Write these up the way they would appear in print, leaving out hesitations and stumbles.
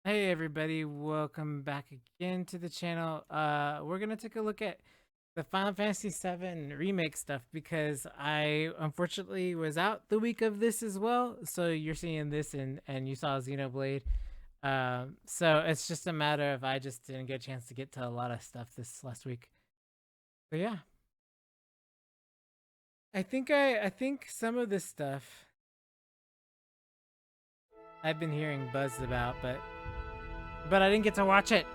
Hey everybody, welcome back again to the channel. We're gonna take a look at the Final Fantasy VII remake stuff because I unfortunately was out the week of this as well. So you're seeing this and you saw Xenoblade. So it's just a matter of I just didn't get a chance to get to a lot of stuff this last week. But yeah, I think some of this stuff I've been hearing buzz about, but I didn't get to watch it.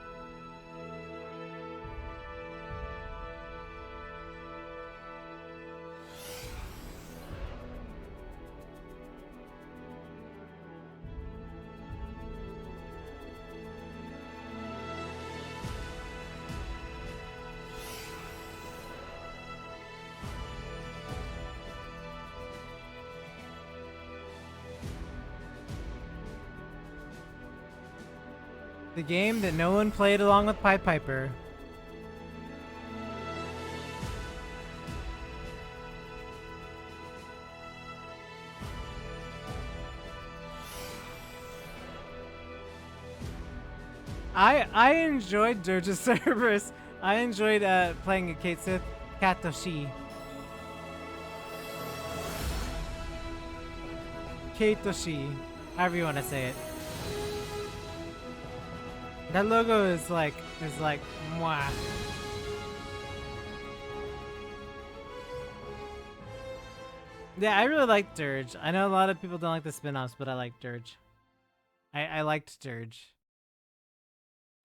The game that no one played along with Pied Piper. I enjoyed Dirge's Cerberus. I enjoyed playing a Kate Sith Katoshi. Katoshi, however you want to say it. That logo is like mwah. Yeah, I really like Dirge. I know a lot of people don't like the spin-offs, but I like Dirge. I liked Dirge.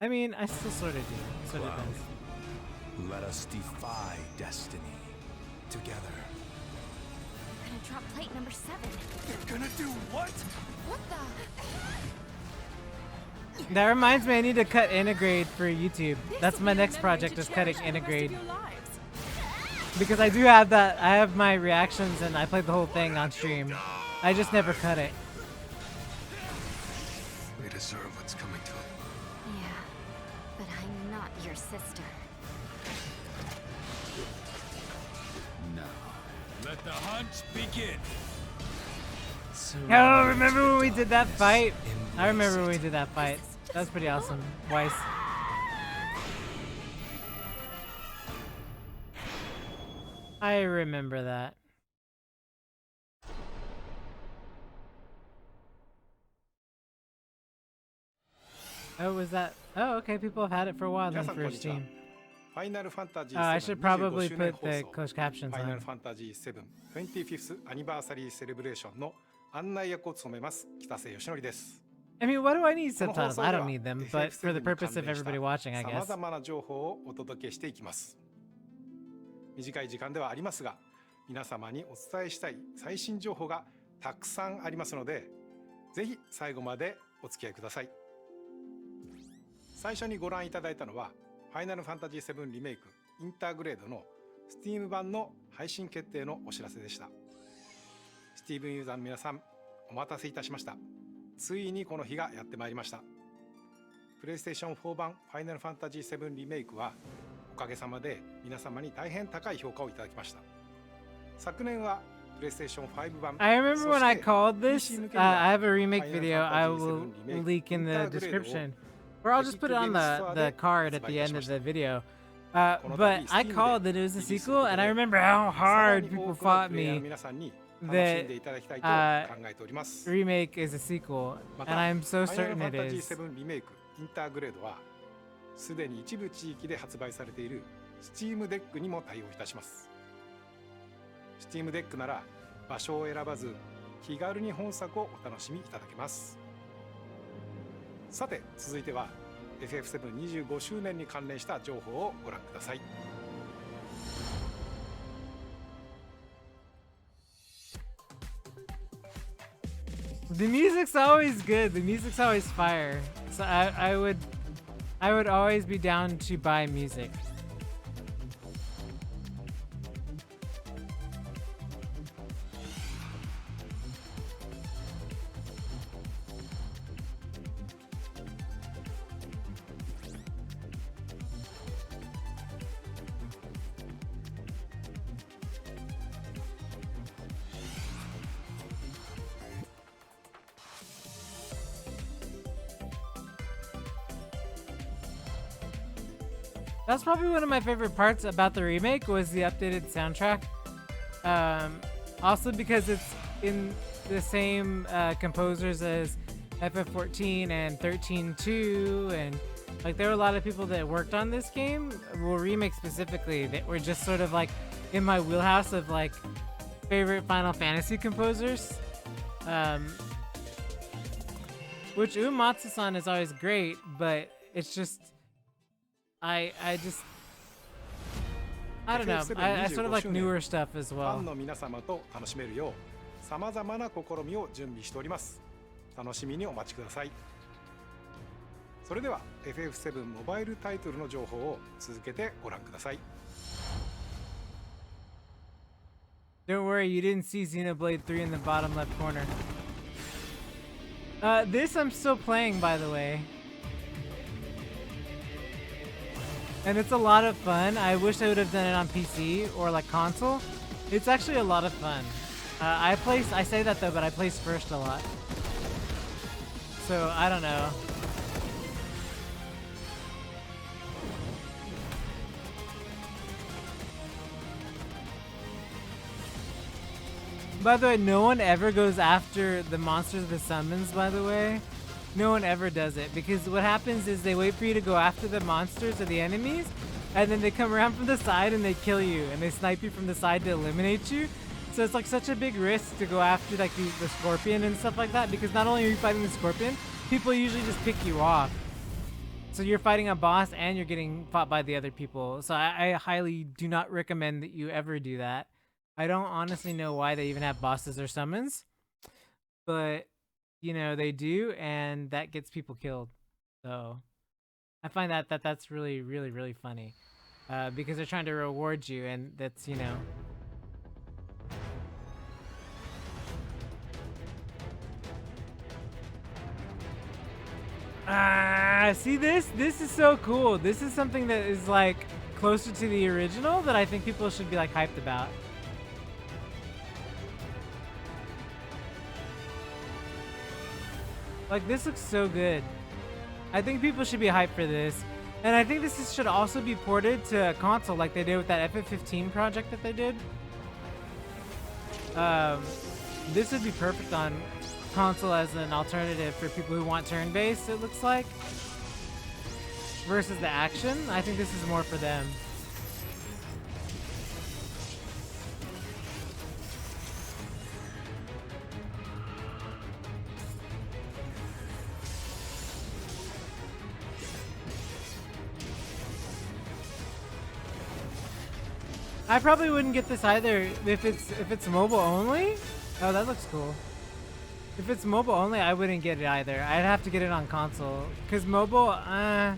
I mean, I still sort of do. Sort of does. Let us defy destiny together. We're gonna drop plate number 7. You're gonna do what? What the? That reminds me, I need to cut Integrade for YouTube. That's my next project, is cutting Integrade. Because I do have that, I have my reactions and I played the whole thing on stream. I just never cut it. We deserve what's coming to it. Yeah, but I'm not your sister. Now, let the hunt begin. Oh, remember when we did that fight? I remember when we did that fight. That was pretty awesome. Weiss. I remember that. Oh, was that? Oh, okay. People have had it for a while then for Steam. I should probably put the closed captions on. Final Fantasy VII 25th Anniversary Celebration の案内役を務めます北瀬義則です。 I mean, what do I need subtitles? I don't need them, but for the purpose of everybody watching, I guess. 様々な情報をお届けしていきます。短い時間ではありますが、皆様にお伝えしたい最新情報がたくさんありますので、ぜひ最後までお付き合いください。最初にご覧いただいたのは、ファイナルファンタジー7リメイクインターグレードの Steam 版の配信決定のお知らせでした。Steam ユーザーの皆さん、お待たせいたしました。ついにこの日がやってまいりました。PlayStation 4版ファイナルファンタジー7リメイクはおかげさまで皆様に大変高い評価をいただきました。昨年は PlayStation 5版 I remember when I called this, I have a remake video I will leak in the description. Or I'll just put it on the card at the end of the video. But I called that it was a sequel, and I remember how hard people fought me that remake is a sequel, and I'm so certain it is. リメイクインターグレードはすでに一部地域で発売されている Steam デックにも対応いたします。Steam デックなら場所を選ばず気軽に本作をお楽しみいただけます。さて続いては FF725 周年に関連した情報をご覧ください。The music's always good. The music's always fire. So I would always be down to buy music. That's probably one of my favorite parts about the remake was the updated soundtrack. Also because it's in the same composers as FF14 and 13.2, and like there were a lot of people that worked on this game, well, remake specifically, that were just sort of like in my wheelhouse of like favorite Final Fantasy composers. Which Uematsu-san is always great, but it's just I don't know. I sort of like newer stuff as ファ well. ンの皆様と楽しめるようさまざまな試みを準備しております。楽しみにお待ちください。それでは FF7 モバイルタイトルの情報を続けてご覧ください。 Don't worry, you didn't see Xenoblade 3 in the bottom left corner. This I'm still playing, by the way. And it's a lot of fun. I wish I would have done it on PC or like console. It's actually a lot of fun. I say that though, but I place first a lot. So I don't know. By the way, no one ever goes after the monsters of the summons, by the way. No one ever does it, because what happens is they wait for you to go after the monsters or the enemies, and then they come around from the side and they kill you, and they snipe you from the side to eliminate you. So it's like such a big risk to go after like the scorpion and stuff like that, because not only are you fighting the scorpion, people usually just pick you off. So you're fighting a boss and you're getting fought by the other people. So I highly do not recommend that you ever do that. I don't honestly know why they even have bosses or summons, but you know they do, and that gets people killed. So I find that's really really funny, because they're trying to reward you, and that's, you know. See this? This is so cool. This is something that is like closer to the original that I think people should be like hyped about. Like, this looks so good. I think people should be hyped for this. And I think should also be ported to a console like they did with that FF15 project that they did. This would be perfect on console as an alternative for people who want turn-based, it looks like. Versus the action. I think this is more for them. I probably wouldn't get this either if it's mobile only. Oh, that looks cool. If it's mobile only, I wouldn't get it either. I'd have to get it on console, cause mobile, I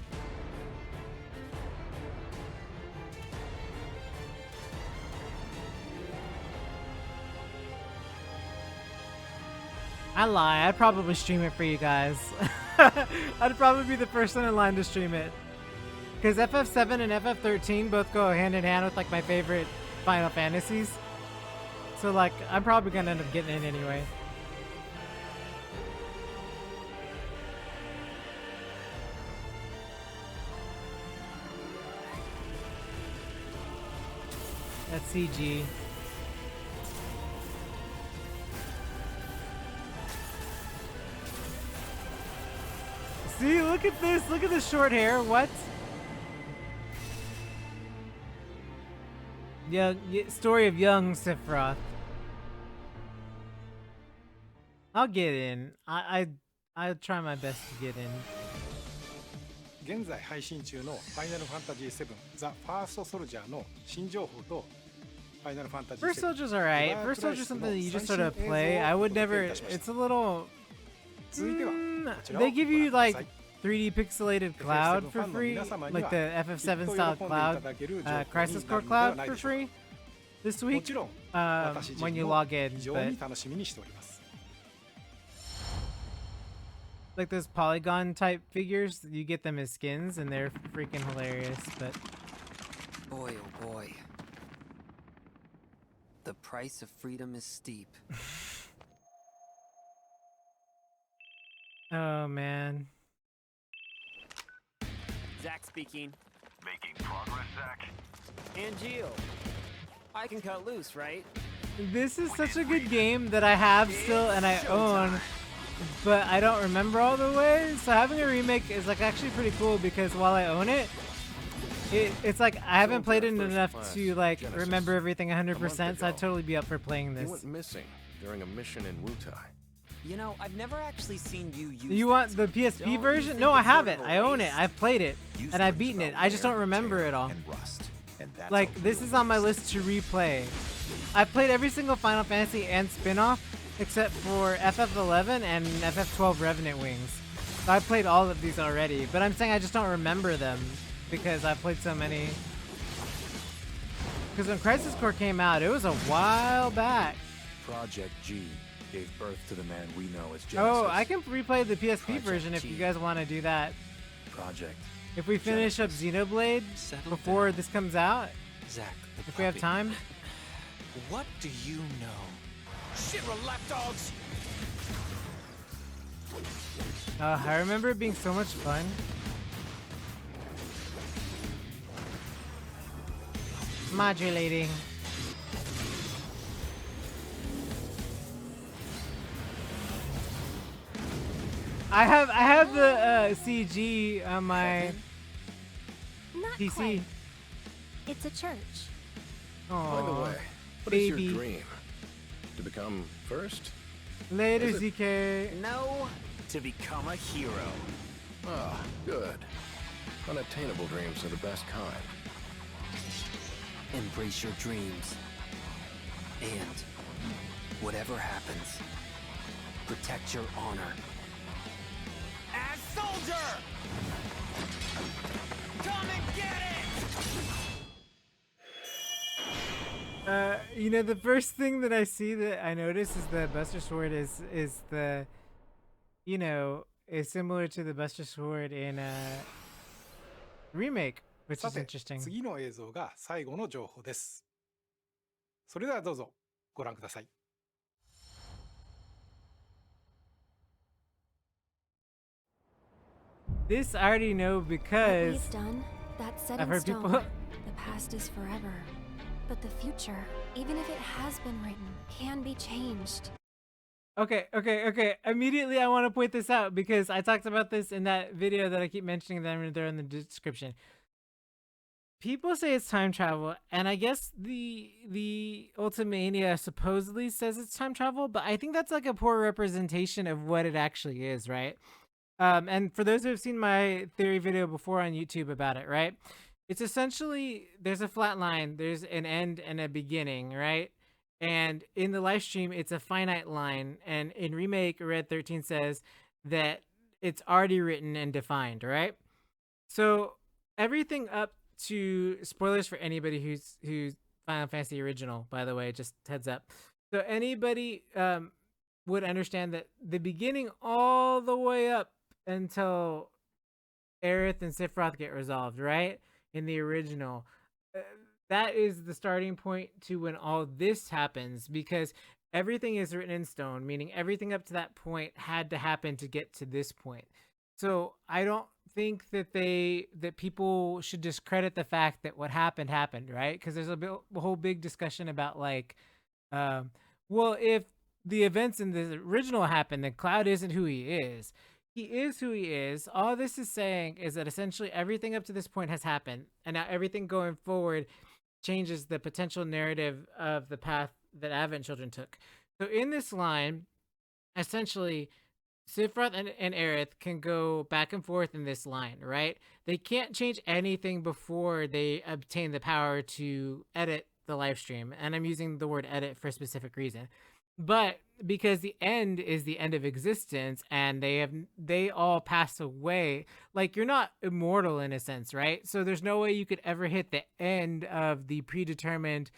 lie. I'd probably stream it for you guys. I'd probably be the person in line to stream it. Because FF7 and FF13 both go hand in hand with like my favorite Final Fantasies. So like, I'm probably gonna end up getting it anyway. That's CG. See, look at this. Look at the short hair. What? Yeah, story of young Sephiroth. I'll get in. I'll try my best to get in. 現在配信中のファイナルファンタジー7ザ・ファーストソルジャーの新情報とファイナルファンタジー First Soldier's alright. First Soldier's something that you just sort of play. I would never. It's a little. They give you like 3D pixelated cloud for free, like the FF7 style cloud, Crisis Core cloud for free this week when you log in. But like those polygon type figures, you get them as skins and they're freaking hilarious. But boy, oh boy, the price of freedom is steep. oh man. Zach speaking. Making progress, Zach? And Geo. I can cut loose, right? This is such a good game that I have still and I own, but I don't remember all the ways. So having a remake is like actually pretty cool because while I own it, it's like I haven't played it enough to like remember everything 100%. So I'd totally be up for playing He this. went missing during a mission in Wutai. You know, I've never actually seen you use You want the that. PSP Don't you version? think No, I it's have sort it. of a I own it. waste? I've played it and I've beaten it. I just don't remember it all. And rust. And that's Like a this real is on my waste. list to replay. I've played every single Final Fantasy and spin-off except for FF11 and FF12 Revenant Wings. So I've played all of these already, but I'm saying I just don't remember them because I've played so many. Because when Crisis Core came out, it was a while back. Project G gave birth to the man we know as Genesis. Oh, I can replay the PSP Project version if G. you guys want to do that. Project. If we finish up Xenoblade Settle before down. this comes out, Zach, the if we have puppy. time. What do you know? Shit, lapdogs! I remember it being so much fun. Modulating. I have the CG on my Not PC. quite. It's a church. By the Oh, way, what is baby. your dream? To become first? Later, Is it- ZK. No, to become a hero. Ah, good. Unattainable dreams are the best kind. Embrace your dreams. And whatever happens, protect your honor. As soldier! Come and get it! You know, the first thing that I see that I notice is the Buster Sword is the, you know, is similar to the Buster Sword in remake, which さ is て interesting. 次の映像が最後の情報です。それではどうぞご覧ください。 This I already know What because we've done, that's set I've in heard stone. people. The past is forever. But the future, even if it has been written, can be changed. Okay. Immediately, I want to point this out because I talked about this in that video that I keep mentioning that I'm gonna throw in the description. People say it's time travel, and I guess the Ultimania supposedly says it's time travel, but I think that's like a poor representation of what it actually is, right? And for those who have seen my theory video before on YouTube about it, right? It's essentially there's a flat line, there's an end and a beginning, right? And in the live stream, it's a finite line, and in remake, Red 13 says that it's already written and defined, right? So everything up to spoilers for anybody who's Final Fantasy original, by the way, just heads up. So anybody would understand that the beginning all the way up until Aerith and Sephiroth get resolved, right? In the original, that is the starting point to when all this happens because everything is written in stone, meaning everything up to that point had to happen to get to this point. So I don't think that people should discredit the fact that what happened, right? Because there's a whole big discussion about like, well, if the events in the original happened, then Cloud isn't who he is. He is who he is. All this is saying is that essentially everything up to this point has happened, and now everything going forward changes the potential narrative of the path that Advent Children took. So in this line, essentially, Sephiroth and Aerith can go back and forth in this line, right? They can't change anything before they obtain the power to edit the live stream. And I'm using the word edit for a specific reason. But because the end is the end of existence and they all pass away, like you're not immortal in a sense, right? So there's no way you could ever hit the end of the predetermined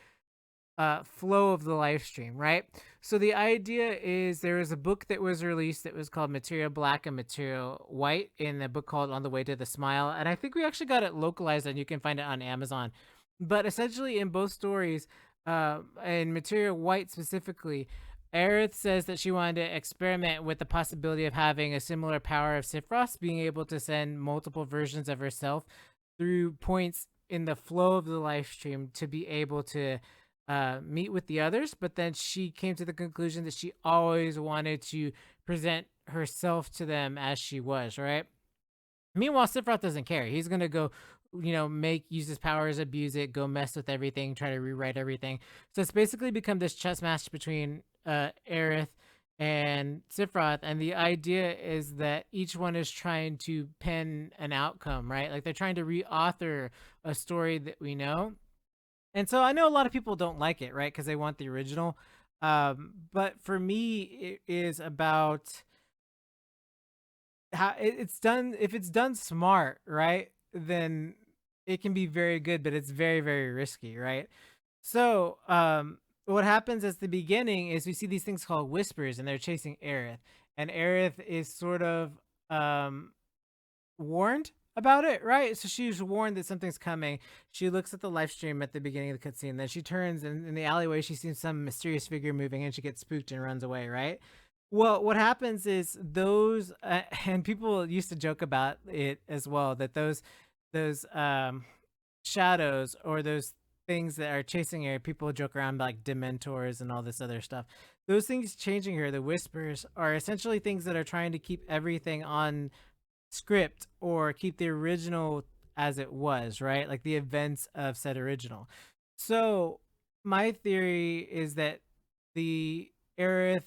flow of the live stream, right? So the idea is there was a book that was released that was called Material Black and Material White in a book called On the Way to the Smile. And I think we actually got it localized and you can find it on Amazon. But essentially in both stories, in Material White specifically, Aerith says that she wanted to experiment with the possibility of having a similar power of Sephiroth, being able to send multiple versions of herself through points in the flow of the live stream to be able to meet with the others, but then she came to the conclusion that she always wanted to present herself to them as she was, right? Meanwhile, Sephiroth doesn't care. He's gonna go, use his powers, abuse it, go mess with everything, try to rewrite everything. So it's basically become this chess match between Aerith and Sephiroth, and the idea is that each one is trying to pen an outcome, right? Like they're trying to reauthor a story that we know. And so I know a lot of people don't like it, right? Because they want the original. But for me, it is about how it's done. If it's done smart, right, then it can be very good, but it's very, very risky, right? So, what happens at the beginning is we see these things called whispers, and they're chasing Aerith, and Aerith is sort of warned about it, right? So she's warned that something's coming. She looks at the live stream at the beginning of the cutscene. Then she turns, and in the alleyway, she sees some mysterious figure moving, and she gets spooked and runs away, right? Well, what happens is those, and people used to joke about it as well, that those shadows or those things that are chasing her, people joke around like dementors and all this other stuff. Those things changing her, the whispers, are essentially things that are trying to keep everything on script or keep the original as it was, right? Like the events of said original. So my theory is that the Aerith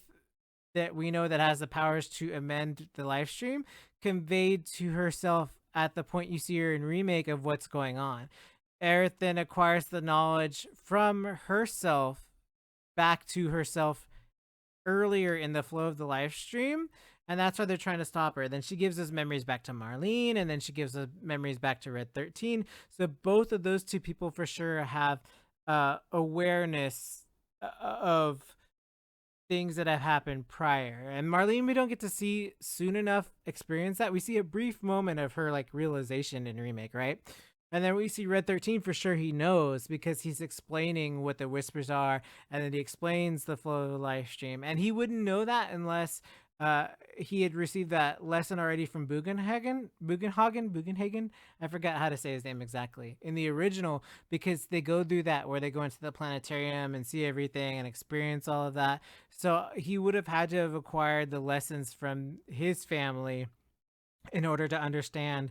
that we know that has the powers to amend the live stream conveyed to herself at the point you see her in remake of what's going on. Aerith then acquires the knowledge from herself back to herself earlier in the flow of the live stream, and that's why they're trying to stop her. Then she gives those memories back to Marlene, and then she gives the memories back to Red 13. So both of those two people for sure have awareness of things that have happened prior. And Marlene, we don't get to see soon enough experience that. We see a brief moment of her like realization in remake, right? And then we see Red 13 for sure he knows because he's explaining what the whispers are, and then he explains the flow of the live stream. And he wouldn't know that unless he had received that lesson already from Bugenhagen. I forgot how to say his name exactly in the original, because they go through that where they go into the planetarium and see everything and experience all of that. So he would have had to have acquired the lessons from his family in order to understand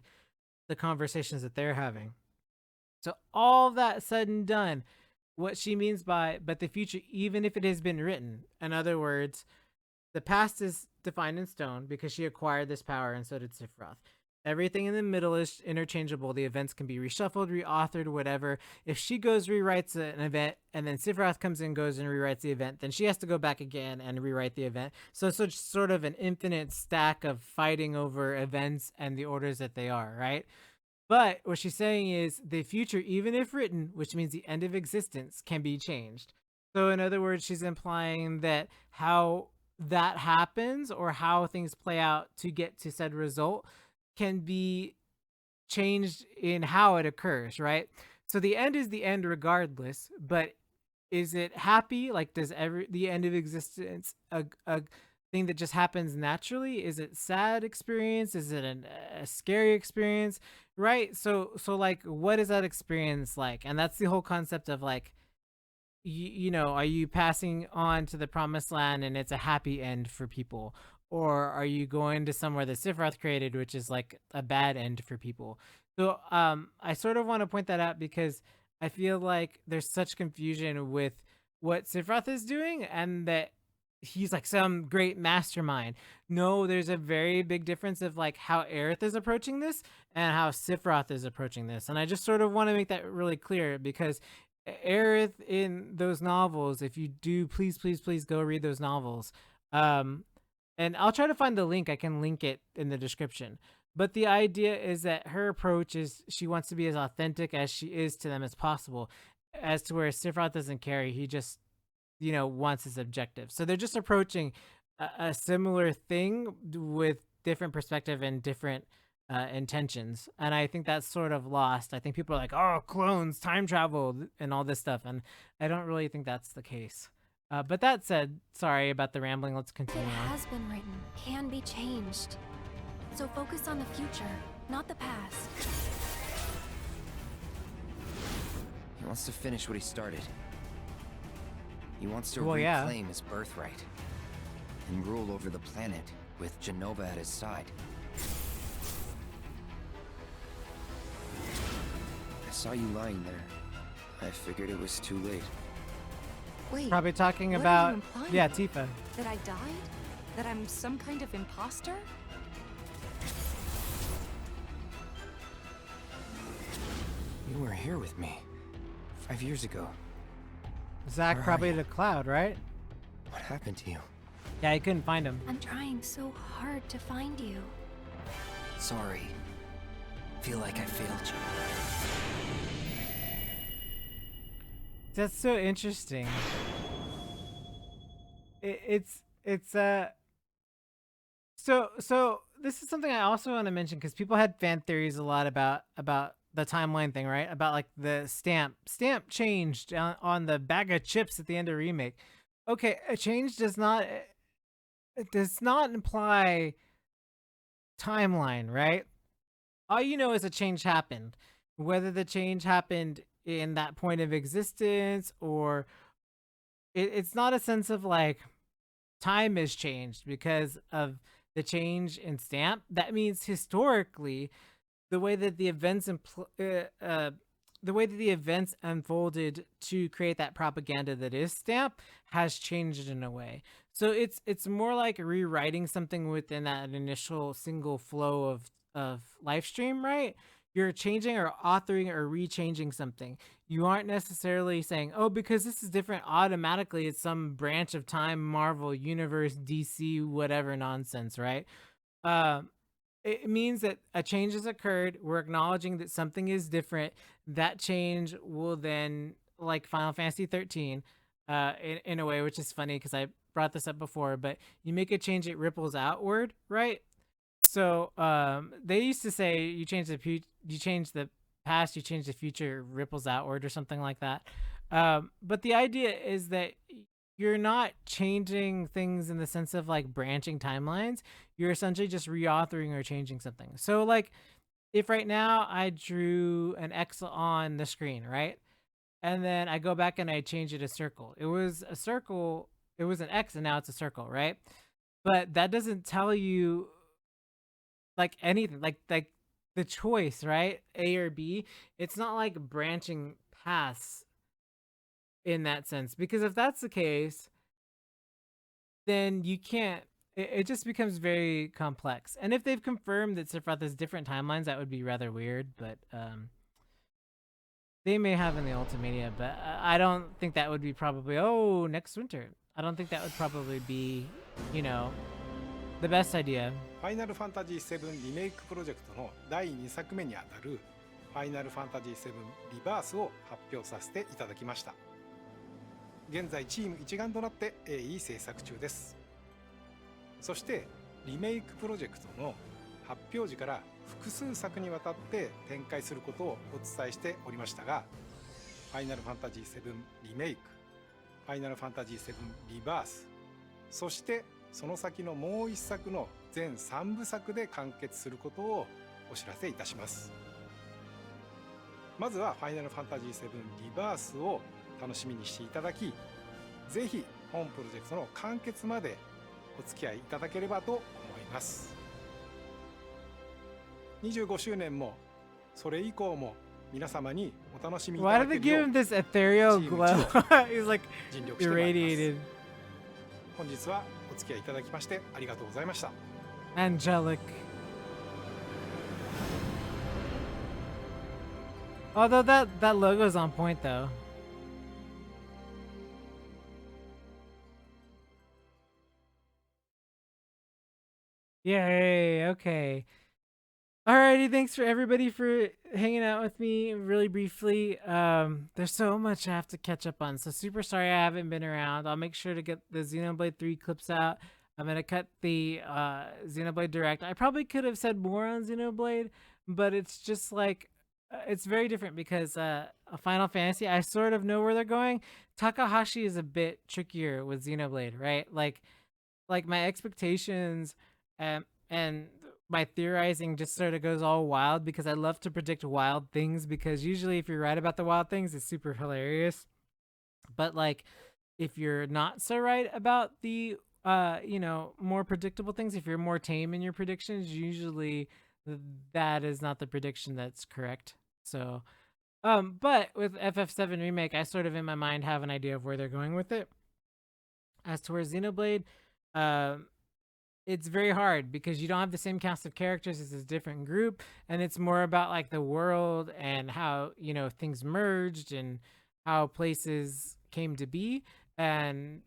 the conversations that they're having. So all that said and done, what she means by but the future, even if it has been written, in other words, the past is defined in stone because she acquired this power, and so did Sephiroth. Everything in the middle is interchangeable. The events can be reshuffled, reauthored, whatever. If she goes, rewrites an event, and then Sephiroth comes in, goes and rewrites the event, then she has to go back again and rewrite the event. So it's sort of an infinite stack of fighting over events and the orders that they are, right? But what she's saying is the future, even if written, which means the end of existence, can be changed. So in other words, she's implying that how that happens or how things play out to get to said result can be changed in how it occurs, right? So the end is the end regardless, but is it happy? Like, does the end of existence a thing that just happens naturally? Is it sad experience? Is it a scary experience, right? So like, what is that experience like? And that's the whole concept of like, are you passing on to the promised land and it's a happy end for people, or are you going to somewhere that Sephiroth created, which is like a bad end for people? So I sort of want to point that out because I feel like there's such confusion with what Sephiroth is doing and that he's like some great mastermind. No, there's a very big difference of like how Aerith is approaching this and how Sephiroth is approaching this. And I just sort of want to make that really clear because Aerith in those novels, if you do, please go read those novels. And I'll try to find the link. I can link it in the description. But the idea is that her approach is she wants to be as authentic as she is to them as possible, as to where Sephiroth doesn't care. He just, wants his objective. So they're just approaching a similar thing with different perspective and different intentions. And I think that's sort of lost. I think people are like, oh, clones, time travel, and all this stuff. And I don't really think that's the case. But that said, sorry about the rambling. Let's continue It on. has been written, can be changed. So focus on the future, not the past. wants to finish what he started. He wants to Well, yeah. reclaim his birthright and rule over the planet with Genova at his side. I saw you lying there. I figured it was too late. Wait, Probably talking what are about you implying? yeah, Tifa. that I died? That I'm some kind of imposter? You were here with me 5 years ago. Zack Where are probably you? the cloud, right? What happened to you? Yeah, he couldn't find him. I'm trying so hard to find you. Sorry. Feel like I failed you. That's so interesting. It's so this is something I also want to mention because people had fan theories a lot about the timeline thing, right? About like the stamp changed on the bag of chips at the end of remake. Okay, a change does not imply timeline, right? All you know is a change happened. Whether the change happened in that point of existence or it's not a sense of like time has changed because of the change in stamp. That means historically, the way that the events the way that the events unfolded to create that propaganda that is stamp has changed in a way. So it's more like rewriting something within that initial single flow of live stream, right? You're changing or authoring or rechanging something. You aren't necessarily saying, oh, because this is different, automatically it's some branch of time, Marvel, Universe, DC, whatever nonsense, right? Um, it means that a change has occurred. We're acknowledging that something is different. That change will then, like Final Fantasy 13, in a way, which is funny because I brought this up before, but you make a change, it ripples outward, right? So they used to say you change the past, you change the future, it ripples outward or something like that. But the idea is that you're not changing things in the sense of like branching timelines. You're essentially just reauthoring or changing something. So like if right now I drew an X on the screen, right? And then I go back and I change it a circle. It was a circle, it was an X and now it's a circle, right? But that doesn't tell you like anything, like the choice, right? A or B. It's not like branching paths in that sense. Because if that's the case, then you can't it just becomes very complex. And if they've confirmed that Sephiroth has different timelines, that would be rather weird, but they may have in the Ultimania, but I don't think that would be probably next winter. I don't think that would probably be, you know, the best idea. ファイナルファンタジー7リメイクプロジェクトの第2作目にあたるファイナルファンタジー7リバースを発表させていただきました。現在チーム一丸となって鋭意制作中です。そしてリメイクプロジェクトの発表時から複数作にわたって展開することをお伝えしておりましたが、ファイナルファンタジー7リメイク、ファイナルファンタジー7リバース、そしてその先のもう一作の全3部作で完結することをお知らせいたします。まずはファイナルファンタジー7リバースを楽しみにしていただき、ぜひ本プロジェクトの完結までお付き合いいただければと思います。25周年もそれ以降も皆様にお楽しみいた Why だ did け they るよ give う him this ethereal Team glow? He's like 尽力してまいります。 irradiated, 本日はお付き合いいただきましてありがとうございました。 angelic. Although that logo's on point though. Yay, okay. Alrighty, thanks for everybody for hanging out with me really briefly. There's so much I have to catch up on, so super sorry I haven't been around. I'll make sure to get the Xenoblade 3 clips out. I'm gonna cut the Xenoblade Direct. I probably could have said more on Xenoblade, but it's just like it's very different because a Final Fantasy, I sort of know where they're going. Takahashi is a bit trickier with Xenoblade, right? Like my expectations and my theorizing just sort of goes all wild because I love to predict wild things, because usually if you're right about the wild things, it's super hilarious. But like if you're not so right about the more predictable things, if you're more tame in your predictions, usually that is not the prediction that's correct. So but with FF7 remake, I sort of in my mind have an idea of where they're going with it. As to where Xenoblade, um it's very hard because you don't have the same cast of characters. It's a different group, and it's more about like the world and how things merged and how places came to be. And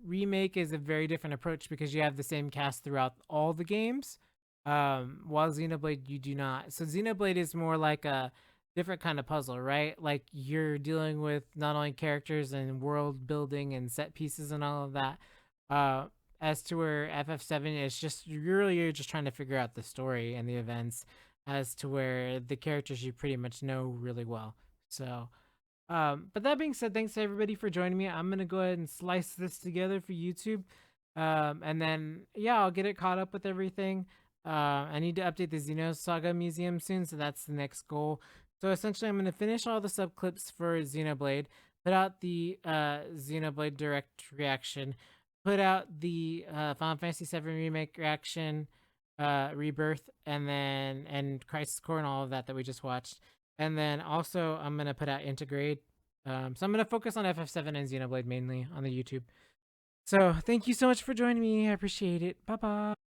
remake is a very different approach because you have the same cast throughout all the games, while Xenoblade you do not. So Xenoblade is more like a different kind of puzzle, right? Like you're dealing with not only characters and world building and set pieces and all of that, uh as to where FF7 is just really you're just trying to figure out the story and the events, as to where the characters you pretty much know really well. So but that being said, thanks to everybody for joining me. I'm gonna go ahead and slice this together for YouTube. And then yeah, I'll get it caught up with everything. I need to update the Xenosaga Museum soon, so that's the next goal. So essentially I'm gonna finish all the sub clips for Xenoblade, put out the Xenoblade Direct reaction, put out the Final Fantasy VII Remake reaction, Rebirth, and Crisis Core and all of that we just watched. And then also I'm gonna put out Integrate. So I'm gonna focus on FF7 and Xenoblade mainly on the YouTube. So thank you so much for joining me. I appreciate it. Bye bye.